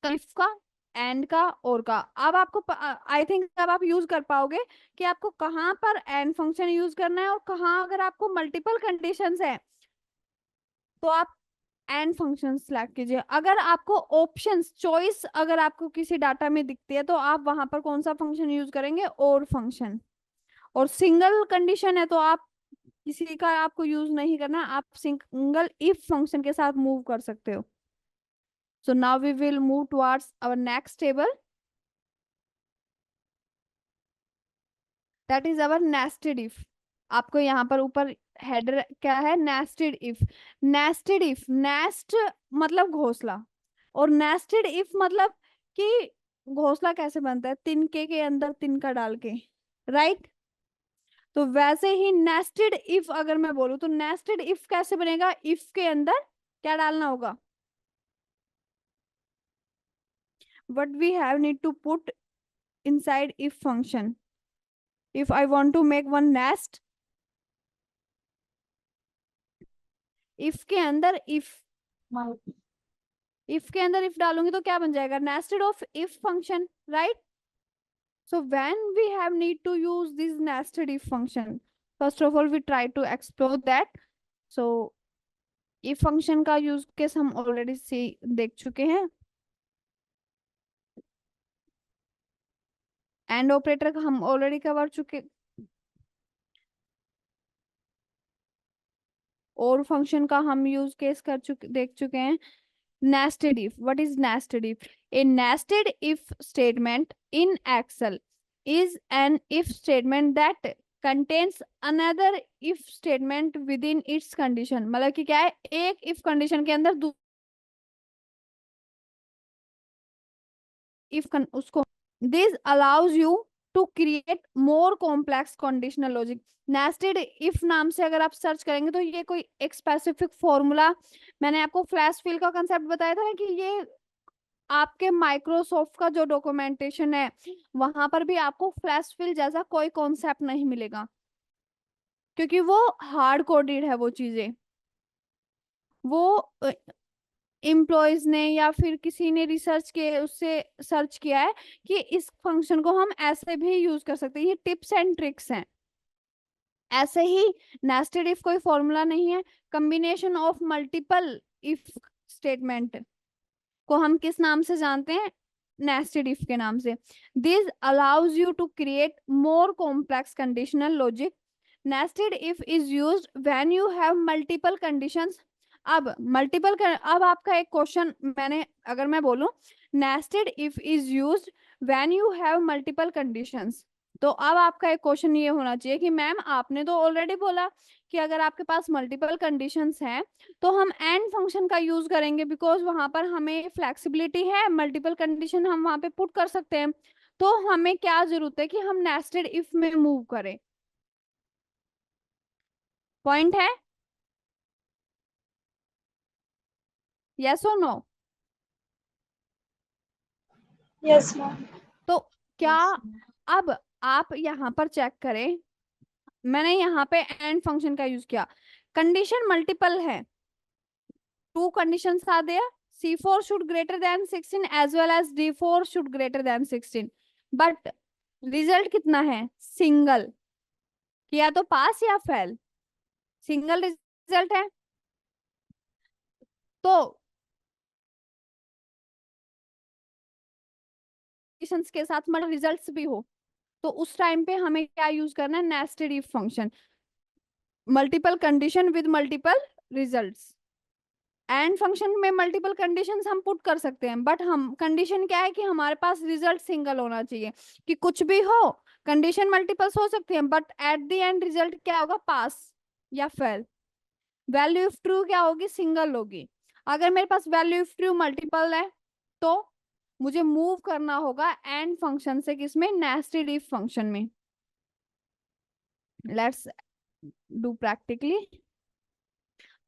If का, एंड का, और का। अब आपको आई थिंक अब आप यूज कर पाओगे कि आपको कहाँ पर एंड फंक्शन यूज करना है और कहाँ अगर आपको मल्टीपल कंडीशंस है तो आप एंड फंक्शन सिलेक्ट कीजिए। अगर आपको ऑप्शंस चॉइस अगर आपको किसी डाटा में दिखती है तो आप वहां पर कौन सा फंक्शन यूज करेंगे, और फंक्शन। और सिंगल कंडीशन है तो आप किसी का आपको यूज नहीं करना, आप सिंगल इफ फंक्शन के साथ मूव कर सकते हो। So now we will move towards our next table, that is our nested if. आपको यहाँ पर ऊपर हेडर क्या है, nested if. Nested if, nest मतलब घोंसला, और नेस्टेड इफ मतलब कि घोंसला कैसे बनता है, तिनके के अंदर तिनका डाल के, राइट। तो वैसे ही नेस्टेड इफ अगर मैं बोलूं तो नेस्टेड इफ कैसे बनेगा, इफ के अंदर क्या डालना होगा, what we have need to put inside if function. If I want to make one nest, if के अंदर if के अंदर if डालूंगी तो क्या बन जाएगा, nested of if function, right? So when we have need to use this nested if function, first of all we try to explore that. So if function का use case हम already देख चुके हैं, एंड ऑपरेटर का हम already cover चुके, और function का हम यूज केस देख चुके हैं। Nested if, what is nested if? A nested if statement in Excel is an if statement that contains another if statement within its condition. मतलब कि क्या है, एक इफ कंडीशन के अंदर उसको, this allows you to create more complex conditional logic. Nested if नाम से अगर आप सर्च करेंगे तो ये कोई एक स्पेसिफिक फॉर्मूला, मैंने आपको फ्लैश फिल का कंसेप्ट बताया था ना कि ये आपके माइक्रोसॉफ्ट का जो डॉक्यूमेंटेशन है वहां पर भी आपको फ्लैश फिल जैसा कोई कॉन्सेप्ट नहीं मिलेगा, क्योंकि वो हार्ड कोडेड है वो चीजें। वो एम्प्लॉयज ने या फिर किसी ने रिसर्च के उससे सर्च किया है कि इस फंक्शन को हम ऐसे भी यूज कर सकते हैं, ये टिप्स एंड ट्रिक्स हैं। ऐसे ही नेस्टेड इफ कोई फॉर्मूला नहीं है, combination of multiple if statement को हम किस नाम से जानते हैं, नेस्टेड इफ के नाम से। This allows you to create more complex conditional logic. Nested if is used when you have multiple conditions. अब अब आपका एक क्वेश्चन, अगर मैं बोलूं nested if is used when you have multiple conditions, तो अब आपका एक क्वेश्चन ये होना चाहिए कि मैम आपने तो ऑलरेडी बोला कि अगर आपके पास मल्टीपल कंडीशंस हैं तो हम एंड फंक्शन का यूज करेंगे, बिकॉज वहां पर हमें फ्लेक्सिबिलिटी है, मल्टीपल कंडीशन हम वहां पे पुट कर सकते हैं। तो हमें क्या जरूरत है कि हम नेस्टेड इफ में मूव करें। पॉइंट है, यस और नो? Yes ma'am. तो क्या अब आप यहाँ पर चेक करें, मैंने यहाँ पे एंड फंक्शन का यूज किया, कंडीशन मल्टीपल है, 2 conditions are there, C4 should greater than 16 as well as D4 should greater than 16, but result कितना है, सिंगल, या तो पास या फेल, सिंगल रिजल्ट है। तो कंडीशंस के साथ मतलब रिजल्ट्स भी हो तो उस टाइम पे हमें क्या यूज करना है, nested if function, multiple condition with multiple results. And function में मल्टीपल कंडीशंस हम पुट कर सकते हैं, बट हम कंडीशन क्या है कि हमारे पास रिजल्ट सिंगल होना चाहिए, कि कुछ भी हो कंडीशन मल्टीपल्स हो सकती हैं but at the end result क्या होगा, पास या फेल। वैल्यू ऑफ ट्रू क्या होगी, सिंगल होगी। अगर मेरे पास वैल्यू ऑफ ट्रू मल्टीपल है तो मुझे मूव करना होगा एंड फंक्शन से किसमें, नेस्टेड इफ फंक्शन में। Let's do practically.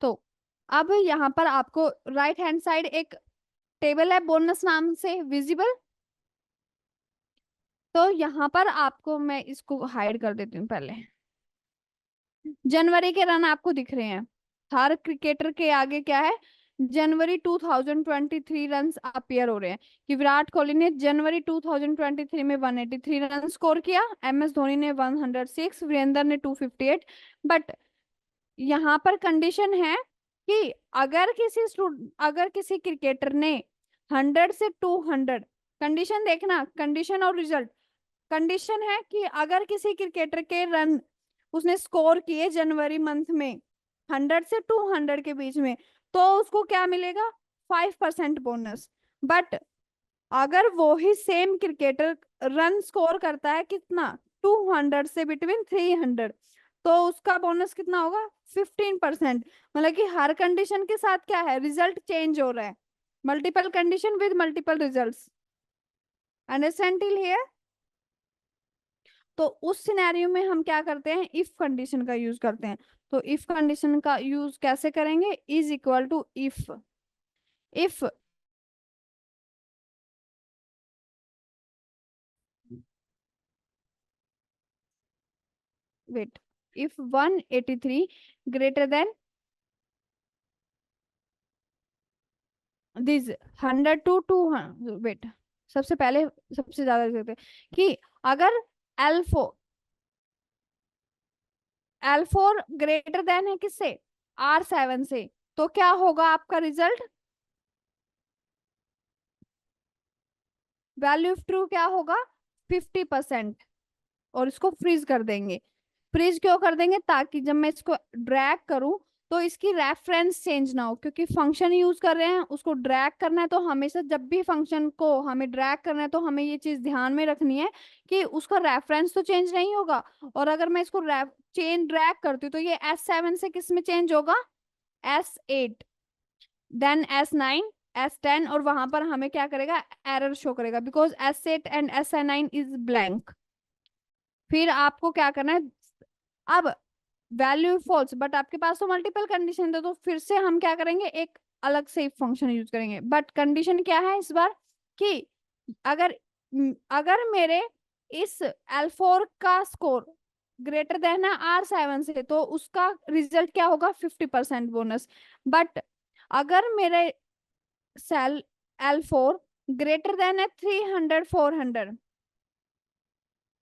तो अब यहाँ पर आपको राइट हैंड साइड एक टेबल है बोनस नाम से विजिबल, तो यहाँ पर आपको मैं इसको हाइड कर देती हूँ पहले। जनवरी के रन आपको दिख रहे हैं, हर क्रिकेटर के आगे क्या है, जनवरी 2023 रन्स अपीयर हो रहे हैं कि विराट कोहली ने जनवरी 2023 में 183 रन स्कोर किया, MS धोनी ने 106, वीरेंद्र ने 258। बट यहाँ पर कंडीशन है कि अगर किसी क्रिकेटर ने 100 से 200, कंडीशन देखना, कंडीशन और रिजल्ट। कंडीशन है कि अगर किसी क्रिकेटर के रन उसने स्कोर किए जनवरी मंथ में 100 से 200 के बीच में, तो उसको क्या मिलेगा? 5% बोनस। बट अगर वो ही सेम क्रिकेटर रन स्कोर करता है कितना, 200 से बिटवीन 300, तो उसका बोनस कितना होगा? 15%। मतलब कि हर कंडीशन के साथ क्या है, रिजल्ट चेंज हो रहा है। Multiple condition with multiple results. Understand till here? तो उस सिनेरियो में हम क्या करते हैं, इफ कंडीशन का यूज करते हैं। तो इफ कंडीशन का यूज कैसे करेंगे? Is equal to if wait if 183 greater than this 100 to 200, wait सबसे पहले सबसे ज्यादा देखते हैं कि अगर L4 ग्रेटर देन है किससे? R7 से, तो क्या होगा आपका रिजल्ट? वैल्यू ऑफ ट्रू क्या होगा? 50%। और इसको फ्रीज कर देंगे। फ्रीज क्यों कर देंगे? ताकि जब मैं इसको ड्रैग करूं तो इसकी रेफरेंस चेंज ना हो, क्योंकि फंक्शन यूज कर रहे हैं, उसको ड्रैग करना है। तो हमेशा जब भी फंक्शन को हमें ड्रैग करना है तो हमें ये चीज ध्यान में रखनी है कि उसका रेफरेंस तो चेंज नहीं होगा। और अगर मैं इसको चेन ड्रैग करती हूँ तो ये S7 से किस में चेंज होगा? S8, देन S9, S10, और वहां पर हमें क्या करेगा? एरर शो करेगा, because S8 and S9 is blank. फिर आपको क्या करना है? अब वैल्यू फॉल्स, बट आपके पास तो मल्टीपल कंडीशन था, तो फिर से हम क्या करेंगे, एक अलग से फंक्शन यूज करेंगे। बट कंडीशन क्या है इस बार कि अगर अगर मेरे इस L4 का स्कोर ग्रेटर देन है R7 से, तो उसका रिजल्ट क्या होगा? 50% बोनस। बट अगर मेरे सेल L4 ग्रेटर देन है 300 400,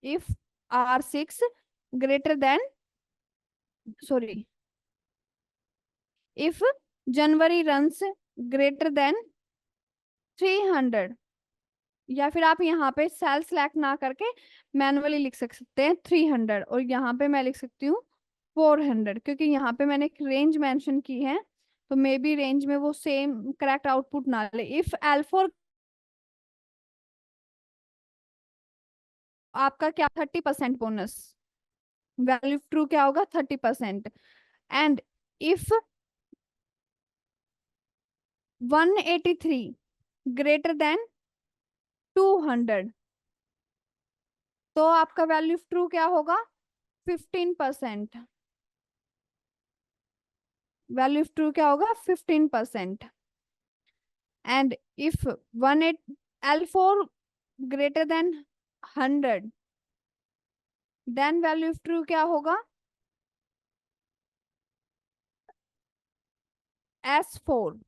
if R6 greater than, sorry, if January runs greater than 300, या फिर आप यहाँ पे सेल सेलेक्ट ना करके मैनुअली लिख सकते हैं 300, और यहाँ पे मैं लिख सकती हूँ 400, क्योंकि यहाँ पे मैंने एक रेंज मेंशन की है, तो मे बी रेंज में वो सेम करेक्ट आउटपुट ना ले। इफ L4 आपका क्या 30% बोनस, वैल्यू ट्रू क्या होगा? 30%। एंड इफ 183 ग्रेटर देन 200, तो आपका वैल्यू ट्रू क्या होगा? 15%। वैल्यू ट्रू क्या होगा? 15%। And if 18 L4 greater than 100, then value true क्या होगा? S4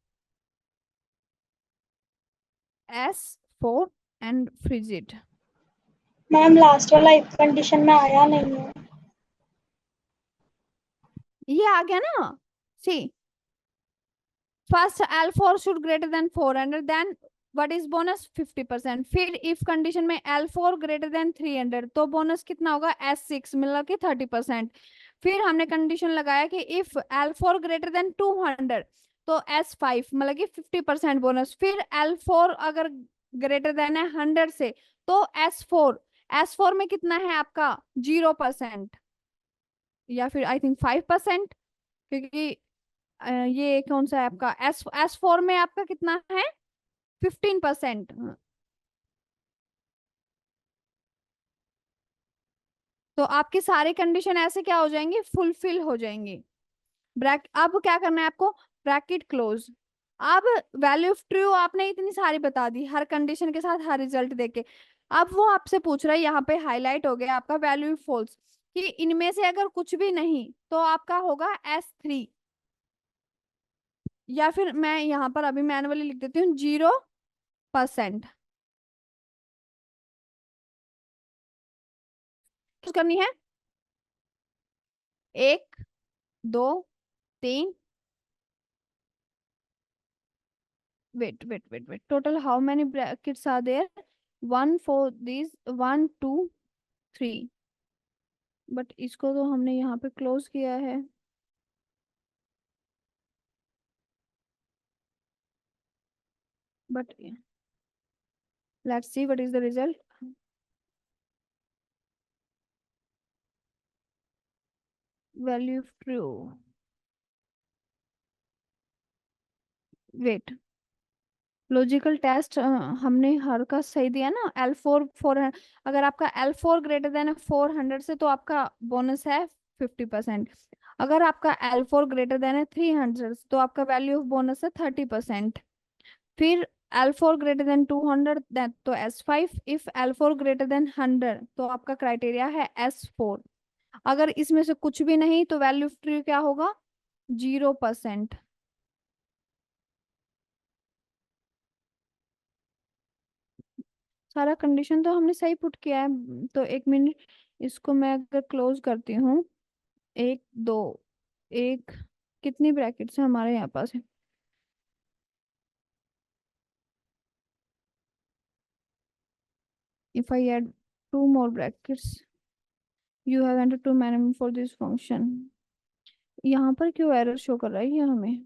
and frigid. Ma'am last वाला इफ कंडीशन में आया नहीं है। ये आ गया ना? See, first L4 should greater than 400, then what is bonus? 50%। फिर इफ कंडीशन में L4 ग्रेटर देन 300, तो बोनस कितना होगा? S6 मतलब कि 30%। फिर हमने कंडीशन लगाया कि इफ L4 ग्रेटर देन 200, तो S5 मतलब कि 50% बोनस। फिर L4 अगर ग्रेटर देन है 100 से, तो S4 में कितना है आपका? 0%, या फिर आई थिंक 5%, क्योंकि ये कौन सा है आपका? S4 में आपका कितना है? 15%। तो आपकी सारी कंडीशन ऐसे क्या हो जाएंगी? फुलफिल हो जाएंगी। अब क्या करना है आपको? Bracket close. अब वैल्यू ऑफ ट्रू आपने इतनी सारी बता दी, हर कंडीशन के साथ हर रिजल्ट देके। अब वो आपसे पूछ रहा है, यहाँ पे हाईलाइट हो गया आपका वैल्यू फॉल्स, कि इनमें से अगर कुछ भी नहीं तो आपका होगा S3, या फिर मैं यहाँ पर अभी मैनुअली लिख देती हूँ 0%। करनी है 1 2 3 wait. Total how many brackets are there? One for these, 1 2 3, but इसको तो हमने यहाँ पे क्लोज किया है. But let's see what is the result. Value if true. Wait. Logical test हमने हर का सही दिया ना. L4 अगर आपका L4 ग्रेटर देन 400 से तो आपका बोनस है 50%. अगर आपका L4 ग्रेटर देन 300 तो आपका वैल्यू ऑफ बोनस है 30%. फिर L4 ग्रेटर देन 200 तो S5. If L4 greater than 100 तो आपका क्राइटेरिया है S4. अगर इसमें से कुछ भी नहीं तो वैल्यू ऑफ ट्रू क्या होगा? 0%. सारा कंडीशन तो हमने सही पुट किया है. तो 1 मिनट, इसको मैं अगर क्लोज करती हूँ, 1 2 1, कितनी ब्रैकेट्स है हमारे यहाँ पास? If I add 2 more brackets, you have entered 2 minimum for this function. यहाँ पर क्यों एरर शो कर रहा है ये हमें?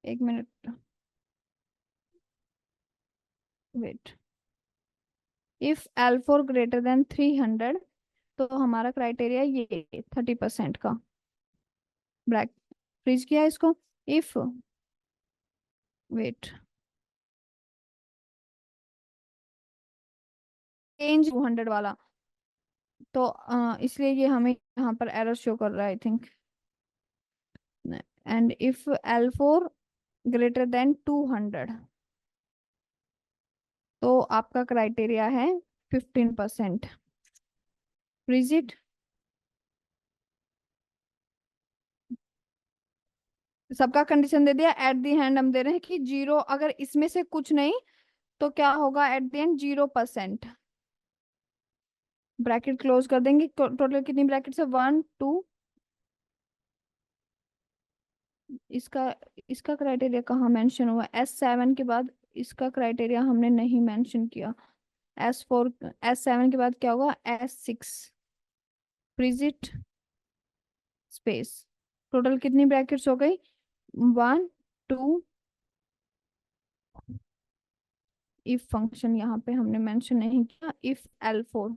1 minute, wait. If L4 greater than 300 तो हमारा क्राइटेरिया ये 30% का. ब्रैक फ्रीज किया इसको. इफ वेट चेंज 200 वाला, तो इसलिए ये हमें यहाँ पर एरर शो कर रहा है I think. And if L4 greater than 200 तो आपका क्राइटेरिया है 15%. Freeze it. सबका कंडीशन दे दिया. एट द एंड हम दे रहे हैं कि 0. अगर इसमें से कुछ नहीं तो क्या होगा at the end? 0%. Bracket close कर देंगे. टोटल कितनी ब्रैकेट है? 1 2. इसका इसका क्राइटेरिया कहाँ मेंशन हुआ? S7 के बाद इसका क्राइटेरिया हमने नहीं मेंशन किया. S4 S7 के बाद क्या होगा? S6. Freeze it. Space. Total कितनी ब्रैकेट्स हो गई? 1 2. इफ फंक्शन यहाँ पे हमने मेंशन नहीं किया. If L4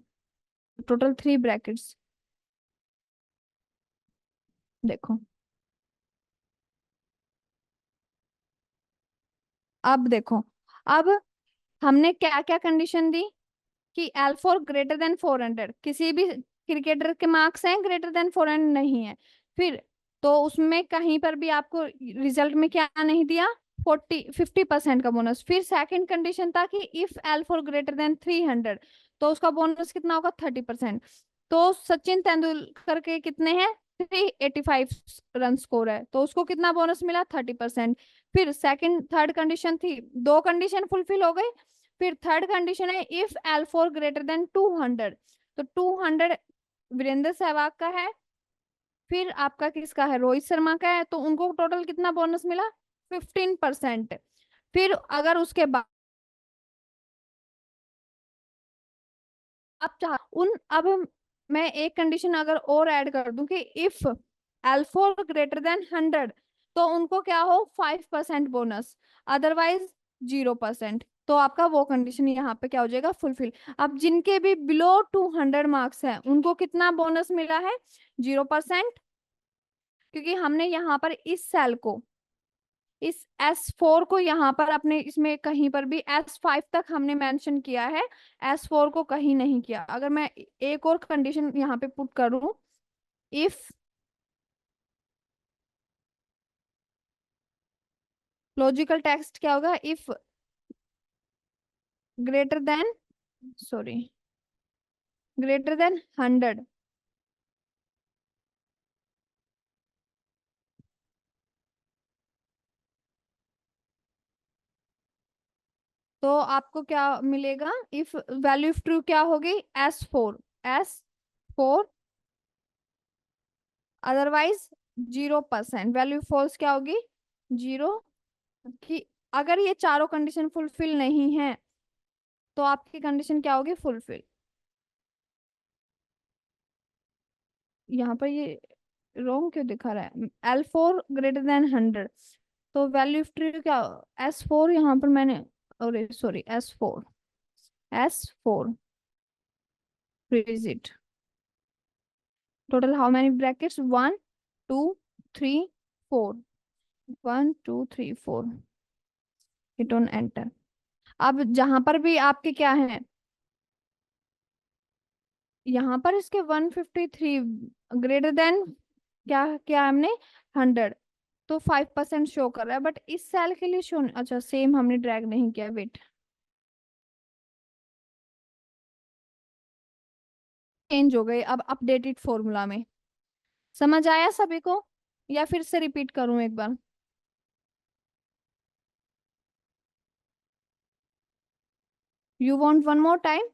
total 3 brackets. देखो अब देखो, अब हमने क्या क्या कंडीशन दी कि L4 ग्रेटर देन 400. किसी भी क्रिकेटर के मार्क्स हैं ग्रेटर देन 400? नहीं है. फिर तो उसमें कहीं पर भी आपको रिजल्ट में क्या नहीं दिया? 50% का बोनस. फिर सेकंड कंडीशन था कि इफ L4 ग्रेटर देन 300 तो उसका बोनस कितना होगा? 30%. तो सचिन तेंदुलकर के कितने हैं? 385 रन स्कोर है तो उसको कितना बोनस मिला? 30%. फिर सेकंड थर्ड कंडीशन थी. 2 कंडीशन फुलफिल हो गई. फिर थर्ड कंडीशन है इफ L4 ग्रेटर देन 200 तो 200 वीरेंद्र सहवाग का है. फिर आपका किसका है? रोहित शर्मा का है. तो उनको टोटल कितना बोनस मिला? 15%. फिर अगर उसके बाद अब मैं एक कंडीशन अगर और ऐड कर दूं कि इफ L4 ग्रेटर देन 100 तो उनको क्या हो? 5% बोनस. अदरवाइज 0%. तो आपका वो कंडीशन यहाँ पे क्या हो जाएगा? फुलफिल. अब जिनके भी बिलो 200 मार्क्स है उनको कितना बोनस मिला है? 0%. क्योंकि हमने यहाँ पर इस सेल को, इस S4 को यहाँ पर अपने इसमें कहीं पर भी S5 तक हमने मेंशन किया है, S4 को कहीं नहीं किया. अगर मैं एक और कंडीशन यहाँ पे पुट करूं, इफ लॉजिकल टेक्स्ट क्या होगा? If greater than greater than 100 तो आपको क्या मिलेगा? इफ वैल्यू ऑफ ट्रू क्या होगी? S4. अदरवाइज 0%। वैल्यू फॉल्स क्या होगी? 0। कि अगर ये चारों कंडीशन फुलफिल नहीं है तो आपकी कंडीशन क्या होगी? फुलफिल। यहाँ पर ये रॉन्ग क्यों दिखा रहा है? L4 > 100, तो वैल्यू ट्रू क्या? S4 यहाँ पर मैंने, अरे sorry, S4 is it total how many brackets? 1 2 3 4, 1 2 3 4, hit on enter। अब जहां पर भी आपके क्या है, यहाँ पर इसके 153 ग्रेटर देन क्या क्या हमने 100, तो 5% शो कर रहा है, बट इस सेल के लिए शो, अच्छा सेम हमने ड्रैग नहीं किया, वेट, चेंज हो गए अब अपडेटेड फॉर्मूला में। समझ आया सभी को या फिर से रिपीट करूं एक बार? You want one more time?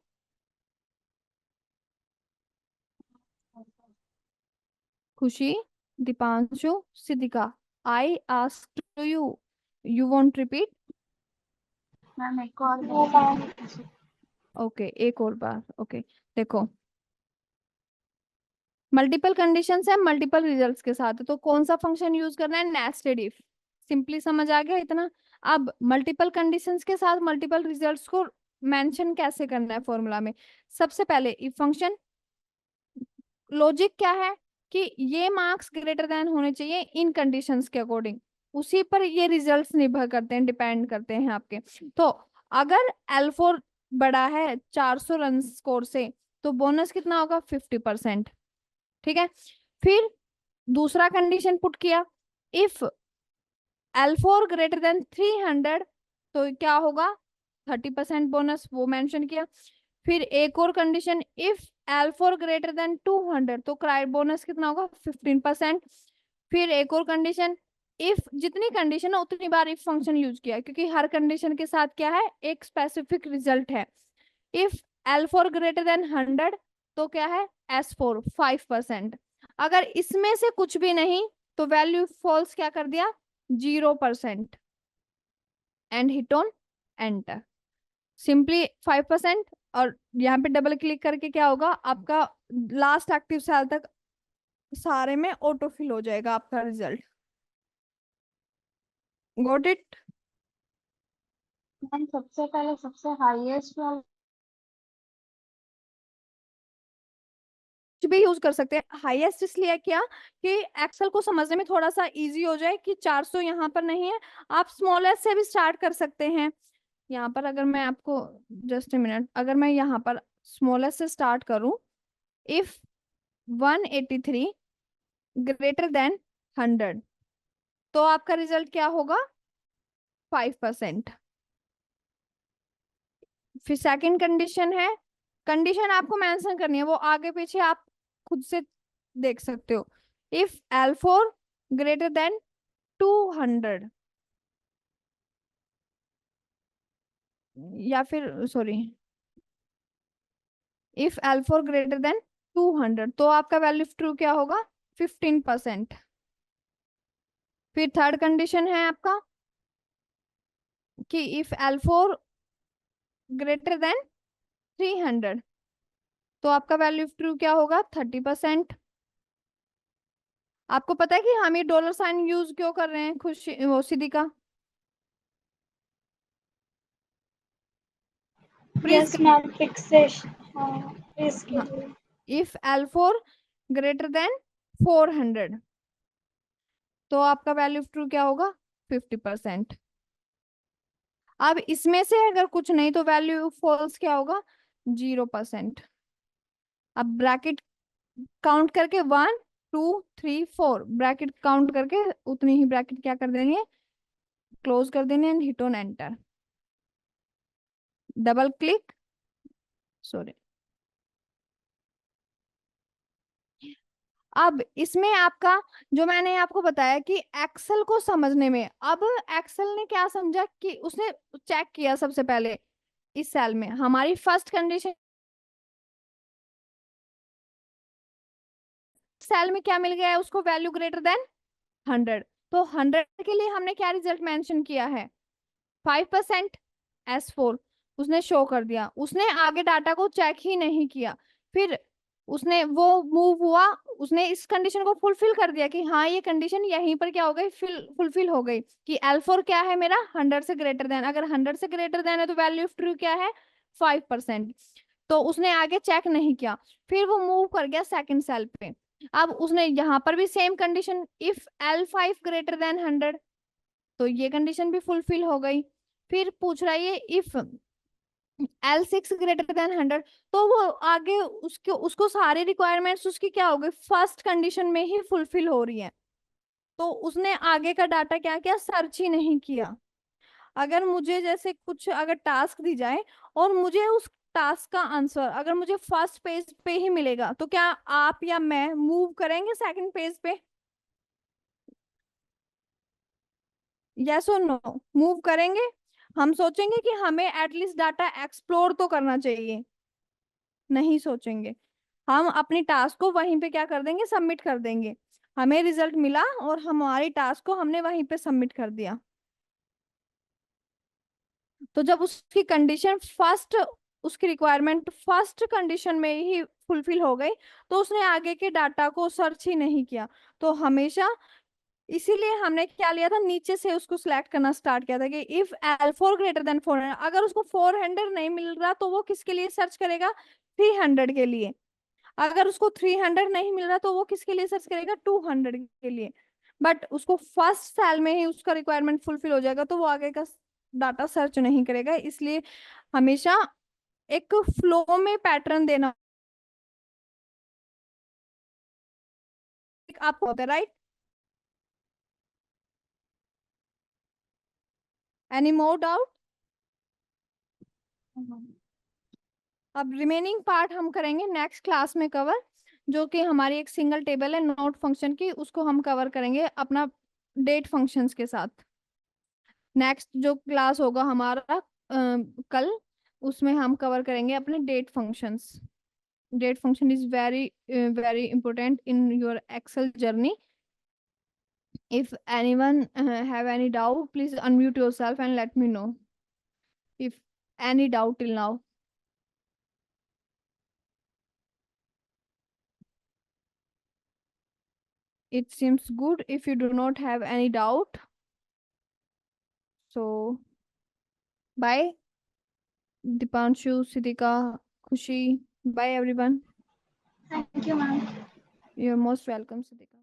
Khushi, Deepanshu, Siddhika, I ask to you, you want repeat? Ma'am एक और बार। ओके, एक और बार। ओके, देखो मल्टीपल कंडीशंस है, मल्टीपल रिजल्ट्स के साथ, तो कौन सा फंक्शन यूज करना है? Nested if. सिंपली समझ आ गया इतना? अब मल्टीपल कंडीशंस के साथ मल्टीपल रिजल्ट्स को मेंशन कैसे करना है फॉर्मूला में? सबसे पहले इफ फंक्शन लॉजिक क्या है कि ये मार्क्स ग्रेटर देन होने चाहिए इन कंडीशंस के अकॉर्डिंग, उसी पर ये रिजल्ट्स निर्भर करते हैं, डिपेंड करते हैं आपके। तो अगर L4 बड़ा है 400 रन स्कोर से, तो बोनस कितना होगा? 50%। ठीक है, फिर दूसरा कंडीशन पुट किया, इफ L4 ग्रेटर देन 300, तो क्या होगा? 30% बोनस, वो मेंशन किया। फिर एक और condition, if L4 greater than 200, तो क्राइड बोनस कितना होगा? 15%। फिर एक और कंडीशन, इफ, जितनी कंडीशन है उतनी बार इफ फंक्शन यूज किया, क्योंकि हर कंडीशन के साथ क्या है? एक स्पेसिफिक रिजल्ट है। इफ L4 ग्रेटर देन 100, तो क्या है? S4 5%। अगर इसमें से कुछ भी नहीं तो वैल्यू फॉल्स क्या कर दिया? 0%, and hit on enter. Simply 5%, और यहाँ पे डबल क्लिक करके क्या होगा? आपका लास्ट एक्टिव सेल तक सारे में ऑटो फिल हो जाएगा आपका रिजल्ट। Got it? मैम सबसे पहले सबसे हाईएस्ट वाला कुछ भी यूज कर सकते हैं। हाईएस्ट इसलिए क्या कि एक्सेल को समझने में थोड़ा सा इजी हो जाए कि 400 यहाँ पर नहीं है, आप स्मॉलेस्ट से भी स्टार्ट कर सकते हैं। यहाँ पर अगर मैं आपको, जस्ट ए मिनट, अगर मैं यहाँ पर स्मॉलेस्ट से स्टार्ट करूं, इफ 183 ग्रेटर देन 100, तो आपका रिजल्ट क्या होगा? 5%। फिर सेकंड कंडीशन है, कंडीशन आपको मेंशन करनी है, वो आगे पीछे आप खुद से देख सकते हो। इफ L4 ग्रेटर देन 200, या फिर sorry, if L4 greater than 200, तो आपका वैल्यू ट्रू क्या होगा? 15%। फिर थर्ड कंडीशन है आपका कि इफ L4 ग्रेटर देन 300, तो आपका वैल्यू ट्रू क्या होगा? 30%। आपको पता है कि हम ये डॉलर साइन यूज क्यों कर रहे हैं? खुशी, वो Siddhika, freeze yes ma'am, fixation, हाँ, इसके हाँ, लिए। इफ L4 ग्रेटर देन 400, तो आपका वैल्यू ट्रू क्या होगा? 50%। अब इसमें से अगर कुछ नहीं तो वैल्यू फॉल्स क्या होगा? 0%। अब ब्रैकेट काउंट करके 1 2 3 4 ब्रैकेट काउंट करके उतनी ही ब्रैकेट क्या कर देंगे? क्लोज कर देंगे, and hit on enter. Double click, sorry. अब इसमें आपका, जो मैंने आपको बताया कि एक्सेल को समझने में, अब एक्सेल ने क्या समझा कि उसने चेक किया सबसे पहले इस सेल में हमारी फर्स्ट कंडीशन सेल में क्या मिल गया है उसको, वैल्यू ग्रेटर देन 100। तो 100 के लिए हमने क्या रिजल्ट मेंशन किया है, 5% S4 उसने शो कर दिया। उसने आगे डाटा को चेक ही नहीं किया, फिर उसने वो मूव हुआ, उसने इस कंडीशन को फुलफिल कर दिया कि हाँ ये कंडीशन यहीं पर क्या हो गई, फुलफिल हो गई कि L4 क्या है मेरा 100 से ग्रेटर देन, अगर 100 से ग्रेटर देन है तो वैल्यू ऑफ ट्रू क्या है 5%। तो उसने आगे चेक नहीं किया, फिर वो मूव कर गया सेकंड सेल पे। अब उसने यहाँ पर भी same condition, if L5 greater than 100, तो ये कंडीशन भी फुलफिल हो गई। फिर पूछ रहा है ये इफ L6 ग्रेटर देन 100, तो वो आगे उसको सारी रिक्वायरमेंट्स उसकी क्या हो गई, फर्स्ट कंडीशन में ही फुलफिल हो रही है। तो उसने आगे का डाटा क्या किया, सर्च ही नहीं किया। अगर मुझे जैसे कुछ अगर टास्क दी जाए और मुझे उस टास्क का आंसर अगर मुझे फर्स्ट पेज पे ही मिलेगा, तो क्या आप या मैं मूव करेंगे सेकंड पेज पे, यस और नो? मूव करेंगे? हम सोचेंगे कि हमें एटलीस्ट डाटा एक्सप्लोर तो करना चाहिए, नहीं सोचेंगे। हम अपनी टास्क को वहीं पे क्या कर देंगे, सबमिट कर देंगे। हमें रिजल्ट मिला और हमारी टास्क को हमने वहीं पे सबमिट कर दिया। तो जब उसकी कंडीशन फर्स्ट, उसकी रिक्वायरमेंट फर्स्ट कंडीशन में ही फुलफिल हो गई, तो उसने आगे के डाटा को सर्च ही नहीं किया। तो हमेशा इसीलिए हमने क्या लिया था, नीचे से उसको सिलेक्ट करना स्टार्ट किया था कि इफ L4 ग्रेटर देन 400, अगर उसको 400 नहीं मिल रहा तो वो किसके लिए सर्च करेगा, 300 के लिए। अगर उसको 300 नहीं मिल रहा तो वो किसके लिए सर्च करेगा, 200 के लिए। बट उसको फर्स्ट सेल में ही उसका रिक्वायरमेंट फुलफिल हो जाएगा, तो वो आगे का डाटा सर्च नहीं करेगा। इसलिए हमेशा एक फ्लो में पैटर्न देना आपको होता है, राइट? Any more doubt? अब रिमेनिंग पार्ट हम करेंगे नेक्स्ट क्लास में कवर, जो कि हमारी एक सिंगल टेबल है नोट फंक्शन की, उसको हम कवर करेंगे अपना डेट फंक्शंस के साथ। नेक्स्ट जो क्लास होगा हमारा कल, उसमें हम कवर करेंगे अपने date functions. Date function is very very important in your Excel journey. If anyone have any doubt, please unmute yourself and let me know if any doubt till now. It seems good if you do not have any doubt. So, bye, Dipanshu, Siddhika, Khushi. Bye, everyone. Thank you, ma'am. You're most welcome, Siddhika.